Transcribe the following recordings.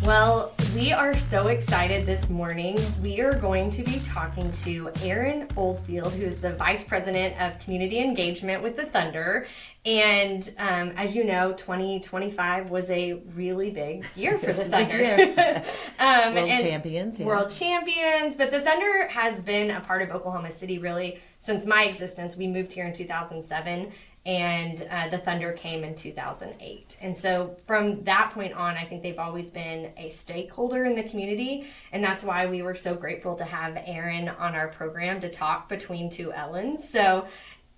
Well, we are so excited this morning. We are going to be talking to Erin Oldfield, who is the Vice President of Community Engagement with the Thunder. And as you know, 2025 was a really big year for the Thunder. World champions. Yeah. World champions. But the Thunder has been a part of Oklahoma City really since my existence. We moved here in 2007. And the Thunder came in 2008. And so from that point on, I think they've always been a stakeholder in the community. And that's why we were so grateful to have Erin on our program to talk between two Ellens. So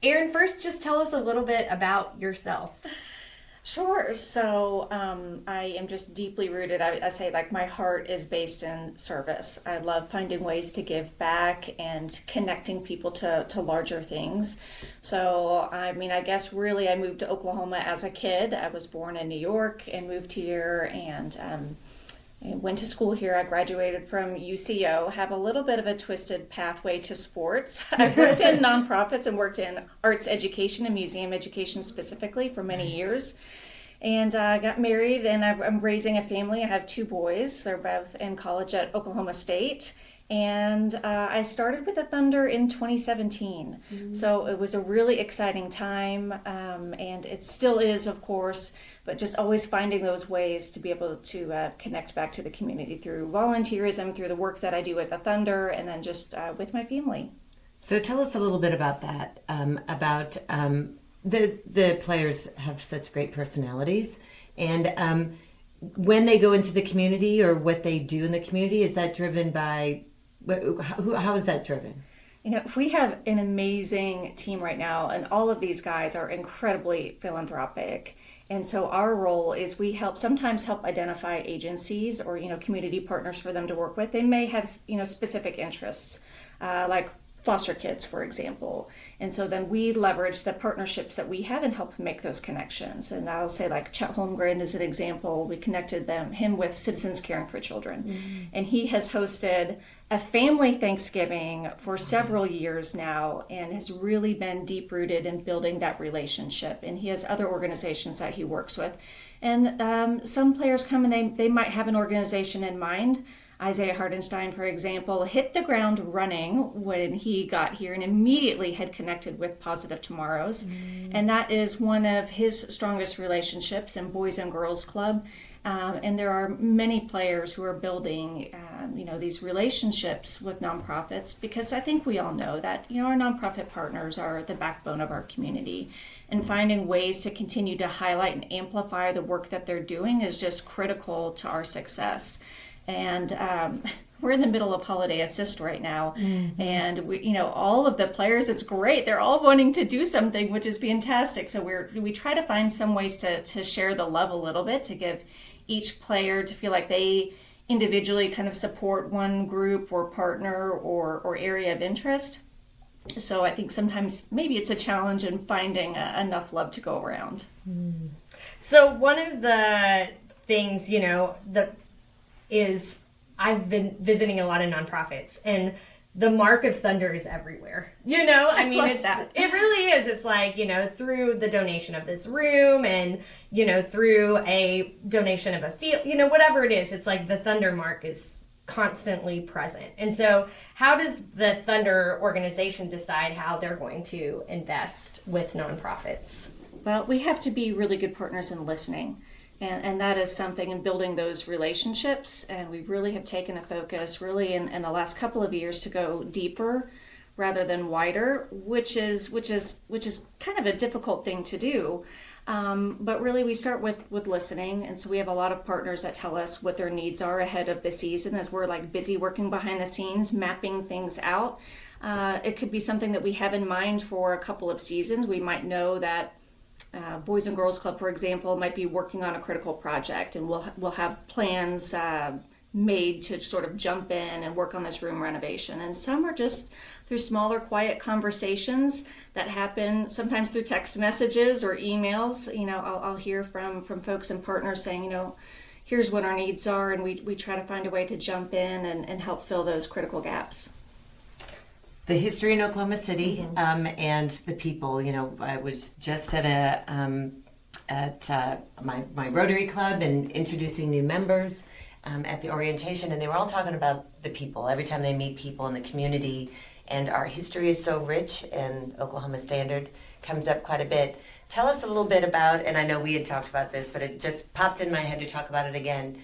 Erin, first, just tell us a little bit about yourself. Sure. So I am just deeply rooted. I say, like, my heart is based in service. I love finding ways to give back and connecting people to larger things. So, I mean, I guess really I moved to Oklahoma as a kid. I was born in New York and moved here and went to school here. I graduated from UCO, have a little bit of a twisted pathway to sports. I worked in nonprofits and worked in arts education and museum education specifically for many years. And I got married and I'm raising a family. I have two boys. They're both in college at Oklahoma State. And I started with the Thunder in 2017. Mm-hmm. So it was a really exciting time. And it still is, of course, but just always finding those ways to be able to connect back to the community through volunteerism, through the work that I do at the Thunder, and then just with my family. So tell us a little bit about that, the players have such great personalities. And when they go into the community or what they do in the community, is that driven by, how is that driven? You know, we have an amazing team right now, and all of these guys are incredibly philanthropic. And so our role is we sometimes help identify agencies or, community partners for them to work with. They may have, specific interests, like foster kids, for example. And so then we leverage the partnerships that we have and help make those connections. And I'll say, like, Chet Holmgren is an example. We connected him with Citizens Caring for Children. Mm-hmm. And he has hosted a family Thanksgiving for several years now and has really been deep-rooted in building that relationship. And he has other organizations that he works with. And some players come and they might have an organization in mind. Isaiah Hardenstein, for example, hit the ground running when he got here and immediately had connected with Positive Tomorrows. Mm. And that is one of his strongest relationships in Boys and Girls Club. And there are many players who are building, these relationships with nonprofits, because I think we all know that, our nonprofit partners are the backbone of our community. And finding ways to continue to highlight and amplify the work that they're doing is just critical to our success. And we're in the middle of Holiday Assist right now. Mm-hmm. And we, all of the players, it's great. They're all wanting to do something, which is fantastic. So we try to find some ways to share the love a little bit, to give each player to feel like they individually kind of support one group or partner or area of interest. So I think sometimes maybe it's a challenge in finding enough love to go around. Mm. So one of the things, is I've been visiting a lot of nonprofits, and the mark of Thunder is everywhere. It really is. It's like, through the donation of this room and, through a donation of a field, whatever it is, it's like the Thunder mark is constantly present. And so how does the Thunder organization decide how they're going to invest with nonprofits? Well, we have to be really good partners in listening. And that is something in building those relationships. And we really have taken a focus really in the last couple of years to go deeper rather than wider, which is kind of a difficult thing to do. But really we start with listening. And so we have a lot of partners that tell us what their needs are ahead of the season as we're busy working behind the scenes, mapping things out. It could be something that we have in mind for a couple of seasons. We might know that Boys and Girls Club, for example, might be working on a critical project, and we'll have plans made to sort of jump in and work on this room renovation. And some are just through smaller, quiet conversations that happen sometimes through text messages or emails. I'll hear from folks and partners saying, here's what our needs are, and we try to find a way to jump in and help fill those critical gaps. The history in Oklahoma City, mm-hmm. And the people. I was just at my Rotary Club and introducing new members. at the orientation, and they were all talking about the people. Every time they meet people in the community, and our history is so rich, and Oklahoma Standard comes up quite a bit. Tell us a little bit about, and I know we had talked about this, but it just popped in my head to talk about it again.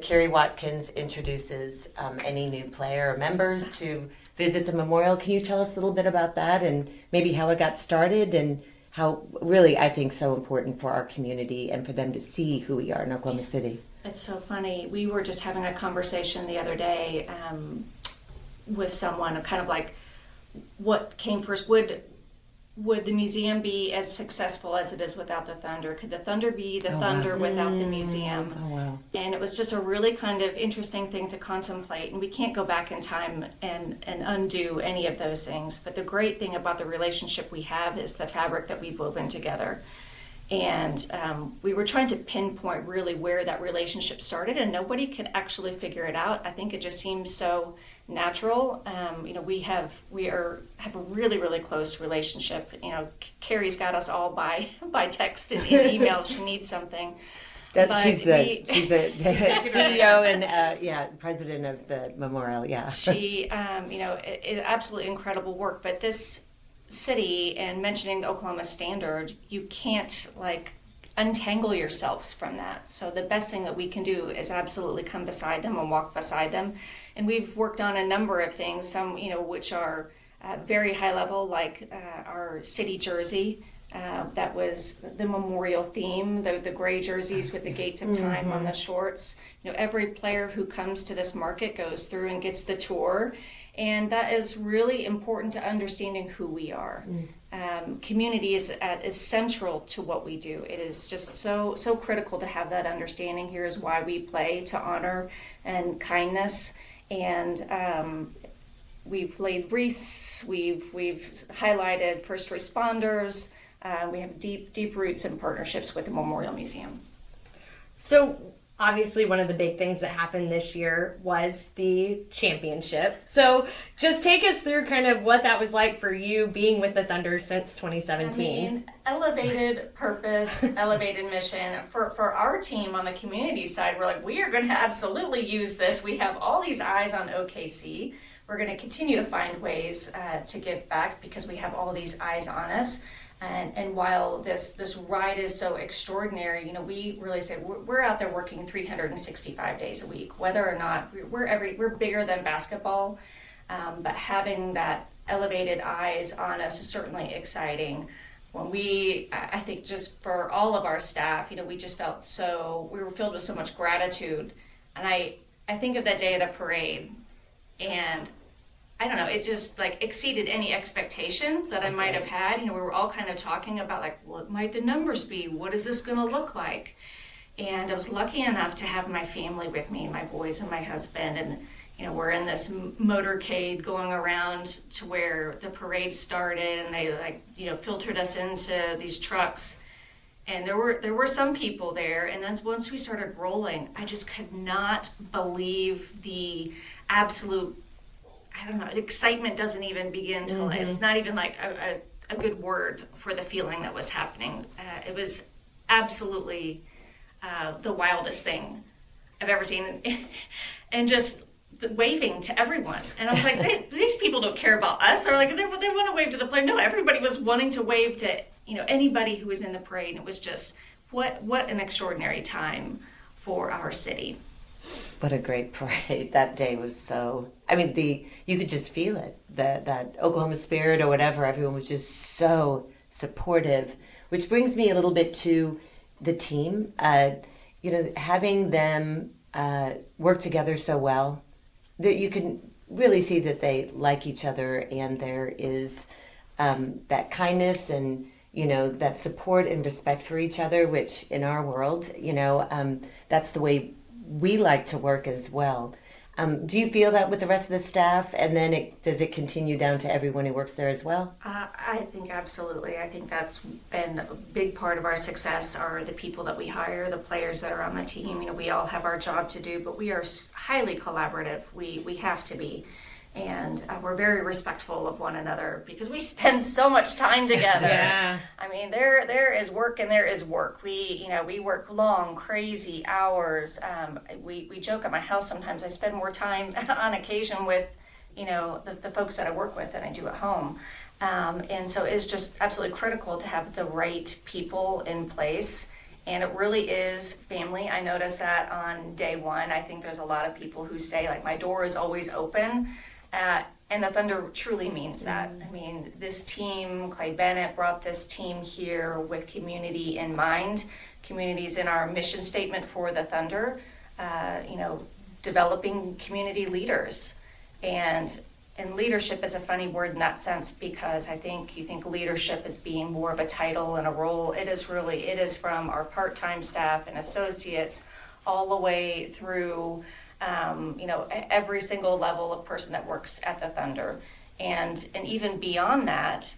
Carrie Watkins introduces any new player or members to visit the memorial. Can you tell us a little bit about that and maybe how it got started and how really I think so important for our community and for them to see who we are in Oklahoma City? It's so funny. We were just having a conversation the other day with someone, kind of like, what came first? Would the museum be as successful as it is without the Thunder? Could the Thunder be the Thunder without the museum? Oh, wow. And it was just a really kind of interesting thing to contemplate. And we can't go back in time and undo any of those things. But the great thing about the relationship we have is the fabric that we've woven together. And we were trying to pinpoint really where that relationship started, and nobody could actually figure it out. I think it just seems so natural. We have a really, really close relationship. Carrie's got us all by text and email if she needs something. She's the CEO and president of the memorial. Yeah, she it absolutely incredible work. But this city, and mentioning the Oklahoma Standard, you can't untangle yourselves from that. So the best thing that we can do is absolutely come beside them and walk beside them. And we've worked on a number of things, some which are very high level, like our city jersey. That was the memorial theme, the gray jerseys with the gates of time on the shorts. Every player who comes to this market goes through and gets the tour. And that is really important to understanding who we are. Community is central to what we do. It is just so critical to have that understanding. Here is why we play, to honor and kindness. And we've laid wreaths. We've highlighted first responders. We have deep roots and partnerships with the Memorial Museum. So obviously one of the big things that happened this year was the championship. So just take us through kind of what that was like for you being with the Thunder since 2017. Elevated purpose, elevated mission. For our team on the community side, we're like, we are going to absolutely use this. We have all these eyes on OKC. We're going to continue to find ways to give back because we have all these eyes on us. And while this ride is so extraordinary, we really say we're out there working 365 days a week, whether or not we're bigger than basketball, but having that elevated eyes on us is certainly exciting. When I think just for all of our staff, we just felt we were filled with so much gratitude. And I think of that day of the parade, and I don't know, it just exceeded any expectation that I might have had. We were all kind of talking about what might the numbers be? What is this going to look like? And I was lucky enough to have my family with me, my boys and my husband. And, we're in this motorcade going around to where the parade started, and they filtered us into these trucks. And there were some people there. And then once we started rolling, I just could not believe the absolute, I don't know, excitement doesn't even begin till it's not even a good word for the feeling that was happening. It was absolutely the wildest thing I've ever seen. And just waving to everyone. And I was like, these people don't care about us. They're like, they want to wave to the player. No, everybody was wanting to wave to anybody who was in the parade. And it was just, what an extraordinary time for our city. What a great parade. That day was so, you could just feel it, that Oklahoma spirit or whatever. Everyone was just so supportive, which brings me a little bit to the team. Having them work together so well, that you can really see that they like each other, and there is that kindness and, that support and respect for each other, which in our world, that's the way we like to work as well. Do you feel that with the rest of the staff, and then does it continue down to everyone who works there as well? I think absolutely. I think that's been a big part of our success are the people that we hire, the players that are on the team. We all have our job to do, but we are highly collaborative. We have to be. And we're very respectful of one another because we spend so much time together. Yeah. I mean, there is work and there is work. We work long, crazy hours. We joke at my house sometimes. I spend more time on occasion with, the folks that I work with than I do at home. And so it's just absolutely critical to have the right people in place. And it really is family. I notice that on day one. I think there's a lot of people who say, like, my door is always open. And the Thunder truly means that. I mean, this team, Clay Bennett brought this team here with community in mind. Community's in our mission statement for the Thunder, developing community leaders. And leadership is a funny word in that sense, because I think you think leadership as being more of a title and a role. It is from our part-time staff and associates all the way through every single level of person that works at the Thunder. And even beyond that,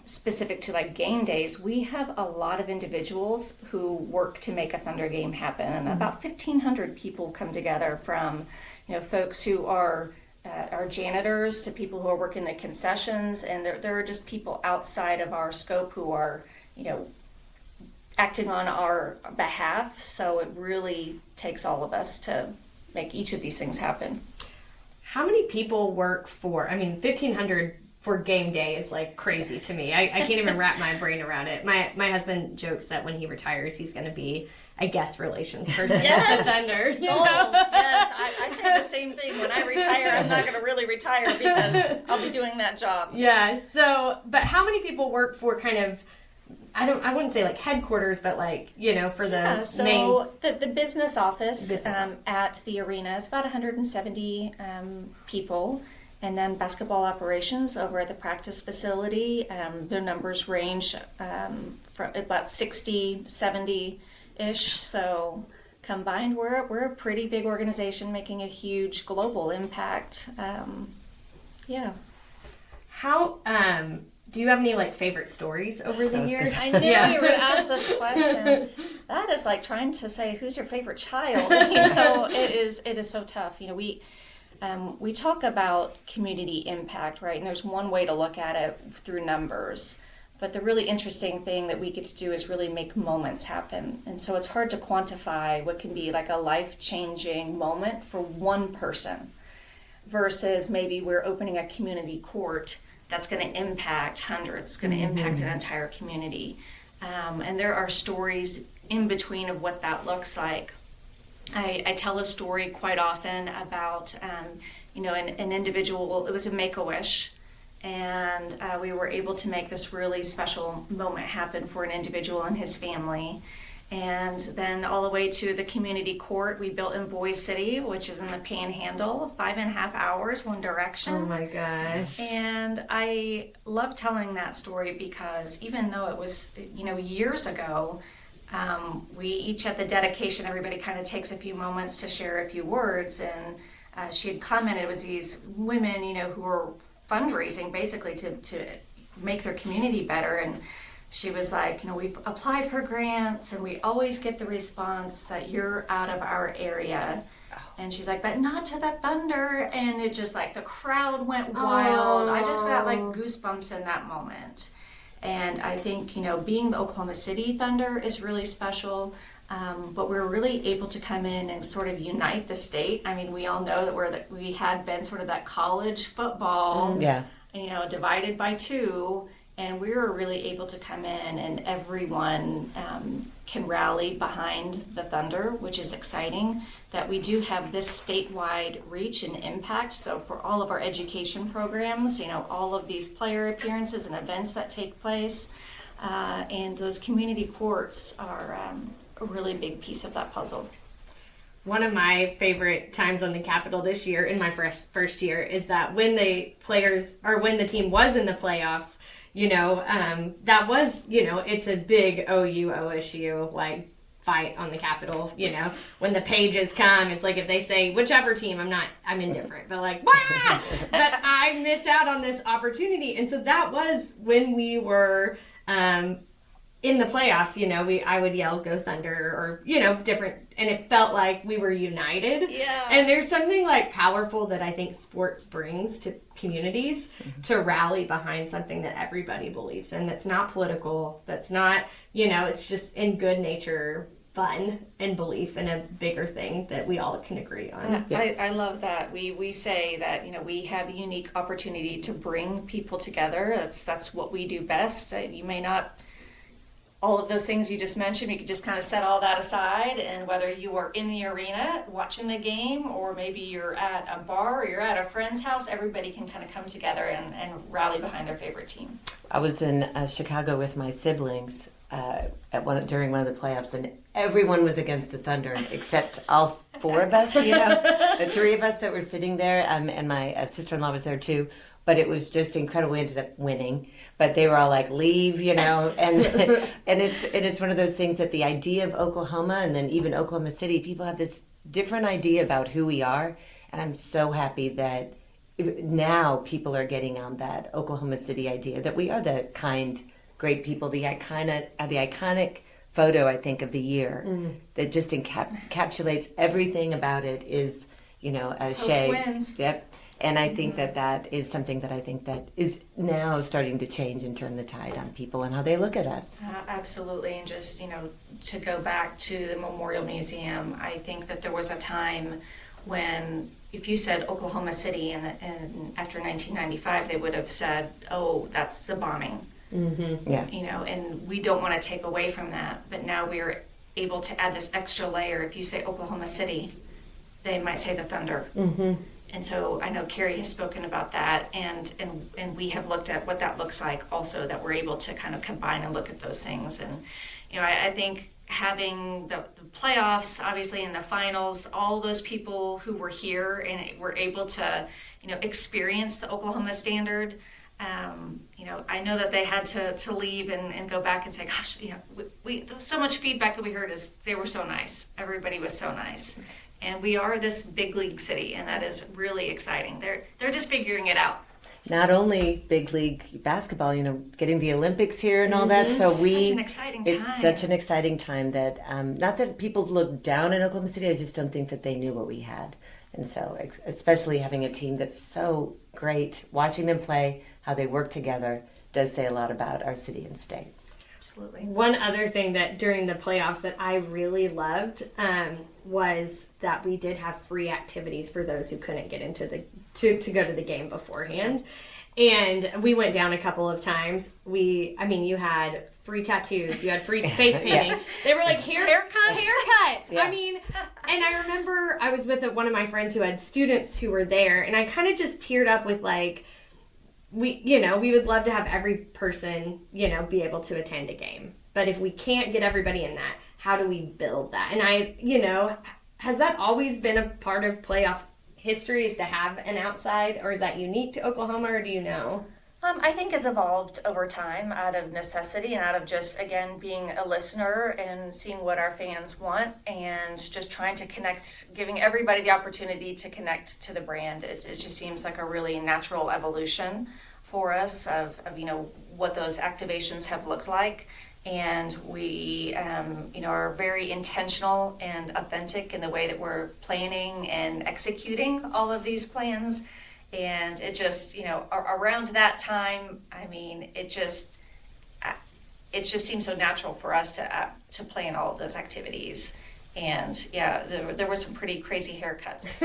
specific to like game days, we have a lot of individuals who work to make a Thunder game happen. And about 1,500 people come together from, folks who are janitors to people who are working the concessions. And there are just people outside of our scope who are, acting on our behalf. So it really takes all of us to make each of these things happen. How many people work for, 1,500 for game day is like crazy to me. I can't even wrap my brain around it. My husband jokes that when he retires, he's going to be a guest relations person at the Thunder. Goals, yes. I say the same thing. When I retire, I'm not going to really retire because I'll be doing that job. Yeah. So, but how many people work for kind of, I wouldn't say like headquarters, but like, for the main... the business office at the arena is about 170 people. And then basketball operations over at the practice facility, the numbers range from about 60, 70-ish. So combined, we're a pretty big organization making a huge global impact. Yeah. How... do you have any like favorite stories over the years? I knew you would ask this question. That is like trying to say, who's your favorite child? It is so tough. We talk about community impact, right? And there's one way to look at it through numbers. But the really interesting thing that we get to do is really make moments happen. And so it's hard to quantify what can be like a life-changing moment for one person versus maybe we're opening a community court that's going to impact hundreds, going to impact an entire community. And there are stories in between of what that looks like. I tell a story quite often about, an individual. It was a Make-A-Wish, and we were able to make this really special moment happen for an individual and his family. And then all the way to the community court we built in Boise City, which is in the Panhandle, 5.5 hours, one direction. Oh my gosh. And I love telling that story because even though it was, years ago, we each at the dedication, everybody kind of takes a few moments to share a few words. And she had commented, it was these women, who were fundraising basically to make their community better. And she was like, we've applied for grants and we always get the response that you're out of our area. And she's like, but not to the Thunder. And it just like the crowd went wild. I just got like goosebumps in that moment. And I think, being the Oklahoma City Thunder is really special. But we're really able to come in and sort of unite the state. I mean, we all know that we had been sort of that college football, divided by two. And we were really able to come in and everyone can rally behind the Thunder, which is exciting, that we do have this statewide reach and impact. So for all of our education programs, all of these player appearances and events that take place, and those community courts are a really big piece of that puzzle. One of my favorite times on the Capitol this year, in my first year, is that when the team was in the playoffs, that was, it's a big OU OSU like fight on the Capitol. When the pages come, it's like if they say whichever team, I'm indifferent, but like, wah! But I miss out on this opportunity. And so that was when we were in the playoffs, I would yell "Go Thunder" or different, and it felt like we were united. Yeah. And there's something like powerful that I think sports brings to communities to rally behind something that everybody believes in. That's not political. That's not it's just in good nature, fun, and belief in a bigger thing that we all can agree on. I love that. We say that we have a unique opportunity to bring people together. That's what we do best. You may not. All of those things you just mentioned, you could just kind of set all that aside, and whether you are in the arena watching the game, or maybe you're at a bar, or you're at a friend's house, everybody can kind of come together and rally behind their favorite team. I was in Chicago with my siblings during one of the playoffs, and everyone was against the Thunder except all four of us, the three of us that were sitting there, and my sister-in-law was there too. But it was just incredible. We ended up winning, but they were all like, "Leave," and it's one of those things that the idea of Oklahoma, and then even Oklahoma City, people have this different idea about who we are, and I'm so happy that now people are getting on that Oklahoma City idea that we are the kind, great people. The iconic photo, I think, of the year that just encapsulates everything about it is Shay. Wins. Yep. And I think that is something that I think that is now starting to change and turn the tide on people and how they look at us. Absolutely. And just, to go back to the Memorial Museum, I think that there was a time when if you said Oklahoma City and after 1995, they would have said, "Oh, that's the bombing." Mm-hmm. Yeah. And we don't want to take away from that. But now we're able to add this extra layer. If you say Oklahoma City, they might say the Thunder. Mm-hmm. And so I know Carrie has spoken about that, and we have looked at what that looks like also, that we're able to kind of combine and look at those things. And, I think having the playoffs, obviously, in the finals, all those people who were here and were able to, experience the Oklahoma standard, I know that they had to leave and go back and say, gosh, we so much feedback that we heard is they were so nice. Everybody was so nice. And we are this big league city, and that is really exciting. They're just figuring it out. Not only big league basketball, getting the Olympics here and all that. So such an exciting time. It's such an exciting time that, not that people look down in Oklahoma City, I just don't think that they knew what we had. And so, especially having a team that's so great, watching them play, how they work together, does say a lot about our city and state. Absolutely. One other thing that during the playoffs that I really loved was that we did have free activities for those who couldn't get into to go to the game beforehand. And we went down a couple of times. You had free tattoos, you had free face painting. Yeah. They were like haircuts. Yeah. And I remember I was with one of my friends who had students who were there, and I kind of just teared up with we would love to have every person, be able to attend a game. But if we can't get everybody in that, how do we build that? And has that always been a part of playoff history, is to have an outside, or is that unique to Oklahoma, or do you know? I think it's evolved over time out of necessity and out of just, again, being a listener and seeing what our fans want and just trying to connect, giving everybody the opportunity to connect to the brand. It just seems like a really natural evolution for us of what those activations have looked like. And we, are very intentional and authentic in the way that we're planning and executing all of these plans. And it just, around that time, it just seemed so natural for us to plan all of those activities. And yeah, there were some pretty crazy haircuts.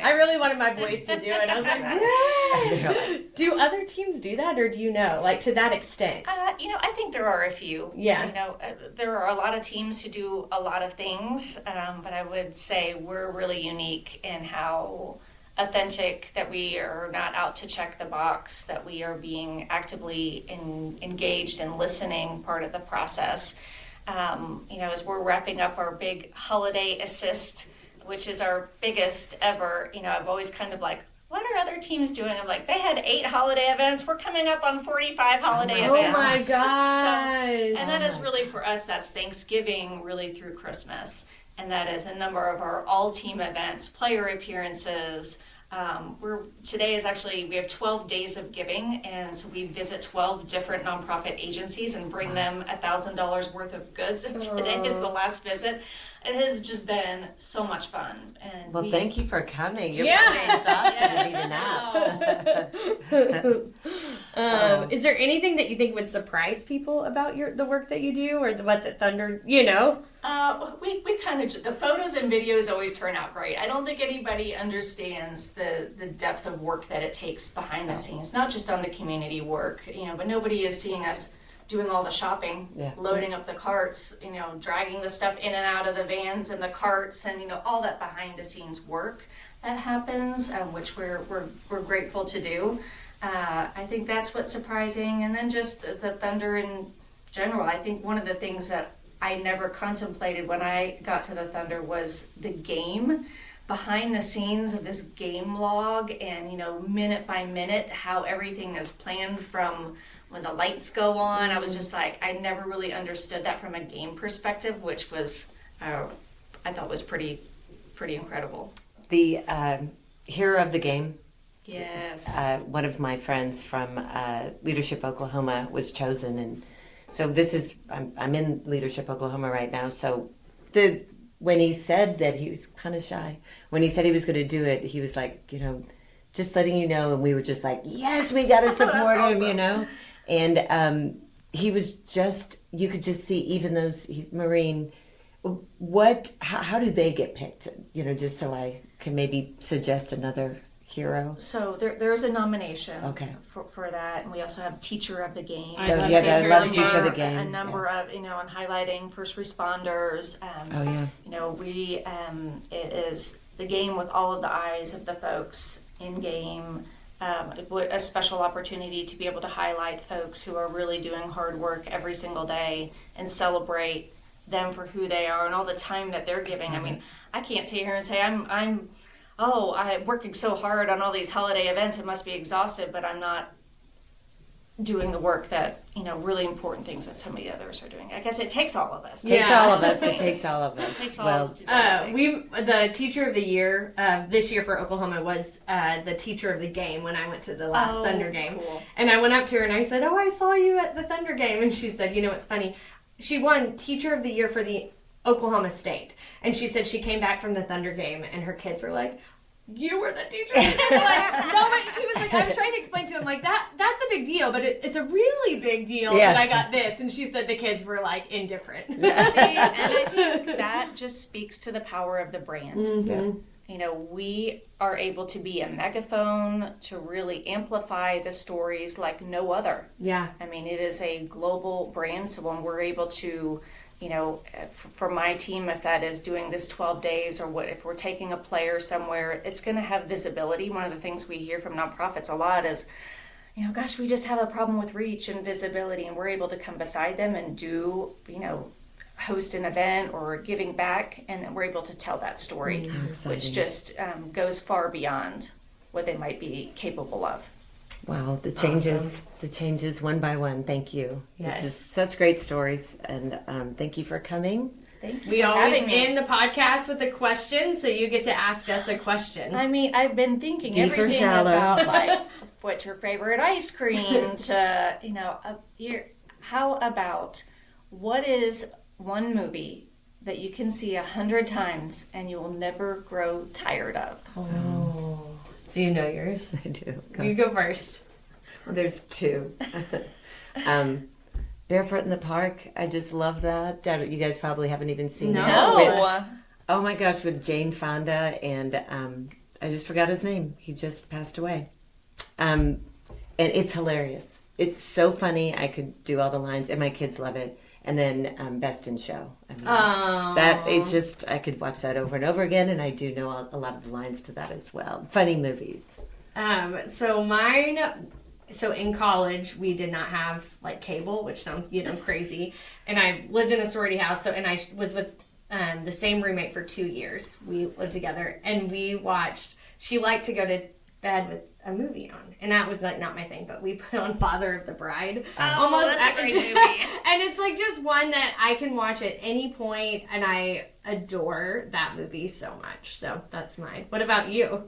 I really wanted my boys to do it. I was like, Dad! Do other teams do that, or do you know, to that extent? I think there are a few. Yeah. There are a lot of teams who do a lot of things, but I would say we're really unique in how authentic, that we are not out to check the box, that we are being actively engaged and listening part of the process. As we're wrapping up our big holiday assist, which is our biggest ever, I've always kind of what are other teams doing? I'm like, they had 8 holiday events. We're coming up on 45 holiday events. Oh my gosh. And that is really, for us, that's Thanksgiving really through Christmas. And that is a number of our all-team events, player appearances, Today is actually, we have 12 days of giving, and so we visit 12 different nonprofit agencies and bring them $1,000 worth of goods. And today is the last visit. It has just been so much fun. And well, thank you for coming. You're Yeah. probably exhausted and need a nap. Is there anything that you think would surprise people about the work that you do, or what the Thunder, we kind of, the photos and videos always turn out great. I don't think anybody understands the depth of work that it takes behind the scenes, not just on the community work, but nobody is seeing us doing all the shopping, loading up the carts, dragging the stuff in and out of the vans and the carts, and all that behind the scenes work that happens, which we're grateful to do. I think that's what's surprising, and then just the Thunder in general. I think one of the things that I never contemplated when I got to the Thunder was the game behind the scenes of this game log, and minute by minute how everything is planned from when the lights go on. I was just like, I never really understood that from a game perspective, which was I thought was pretty incredible. The hero of the game. Yes. One of my friends from Leadership Oklahoma was chosen, and so this is I'm in Leadership Oklahoma right now. So when he said that, he was kind of shy. When he said he was going to do it, he was like, just letting you know, and we were just like, yes, we got to support him, awesome. And he was just, you could just see, even though he's Marine, how do they get picked? Just so I can maybe suggest another hero. So there's a nomination for that, and we also have Teacher of the Game. I love Teacher of the Game. A number of on highlighting first responders. We it is the game with all of the eyes of the folks in game. A special opportunity to be able to highlight folks who are really doing hard work every single day and celebrate them for who they are and all the time that they're giving. I mean, I can't sit here and say I'm working so hard on all these holiday events, it must be exhausted, but I'm not doing the work that, really important things that some of the others are doing. I guess it takes all of us. It takes all of us. It takes all of us. It takes all of us to do things. The Teacher of the Year this year for Oklahoma was the Teacher of the Game when I went to the last Thunder game. Cool. And I went up to her and I said, I saw you at the Thunder game. And she said, it's funny. She won Teacher of the Year for the Oklahoma State. And she said she came back from the Thunder game and her kids were like, you were the teacher. No, but she was like, I was trying to explain to him, like, that's a big deal, but it's a really big deal that I got this. And she said the kids were, like, indifferent. See, and I think that just speaks to the power of the brand. Mm-hmm. We are able to be a megaphone to really amplify the stories like no other. Yeah. I mean, it is a global brand, so when we're able to, for my team, if that is doing this 12 days or if we're taking a player somewhere, it's going to have visibility. One of the things we hear from nonprofits a lot is, gosh, we just have a problem with reach and visibility, and we're able to come beside them and do, host an event or giving back, and then we're able to tell that story, which just goes far beyond what they might be capable of. Wow, the changes one by one. Thank you. Yes. This is such great stories, and thank you for coming. Thank you. We for always having me. end the podcast with a question, so you get to ask us a question. I mean, I've been thinking Deep or everything shallow? about, like, what's your favorite ice cream to, how about, what is one movie that you can see 100 times and you will never grow tired of? Oh. Do you know yours? I do. You go first. There's two. Barefoot in the Park. I just love that. You guys probably haven't even seen it. Oh my gosh, with Jane Fonda and I just forgot his name. He just passed away. And it's hilarious. It's so funny. I could do all the lines, and my kids love it. And then Best in Show. I could watch that over and over again, and I do know a lot of the lines to that as well. Funny movies. So in college, we did not have like cable, which sounds, crazy. And I lived in a sorority house. And I was with the same roommate for 2 years. We lived together, and she liked to go to bed with a movie on. And that was like not my thing, but we put on Father of the Bride. That's a great movie. And it's like just one that I can watch at any point, and I adore that movie so much. So that's mine. What about you?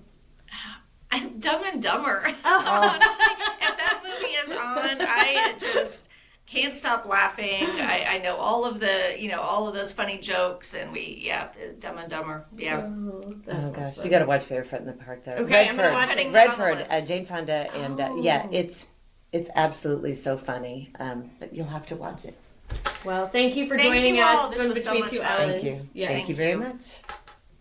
I'm Dumb and Dumber. Oh. Honestly, if that movie is on, I just can't stop laughing. I know all of those funny jokes, and Dumb and Dumber. Yeah. Oh gosh, you got to watch Barefoot in the Park though. Okay, Redford, I'm Redford, Jane Fonda, and it's absolutely so funny. But you'll have to watch it. Well, thank you for joining us. This was so much fun. Thank you. Yes. Thank you very much.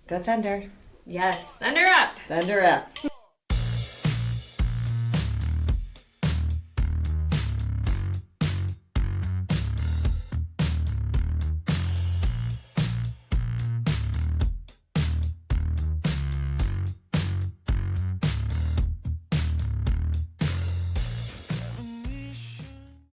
Go Thunder. Yes. Thunder up. Thunder up.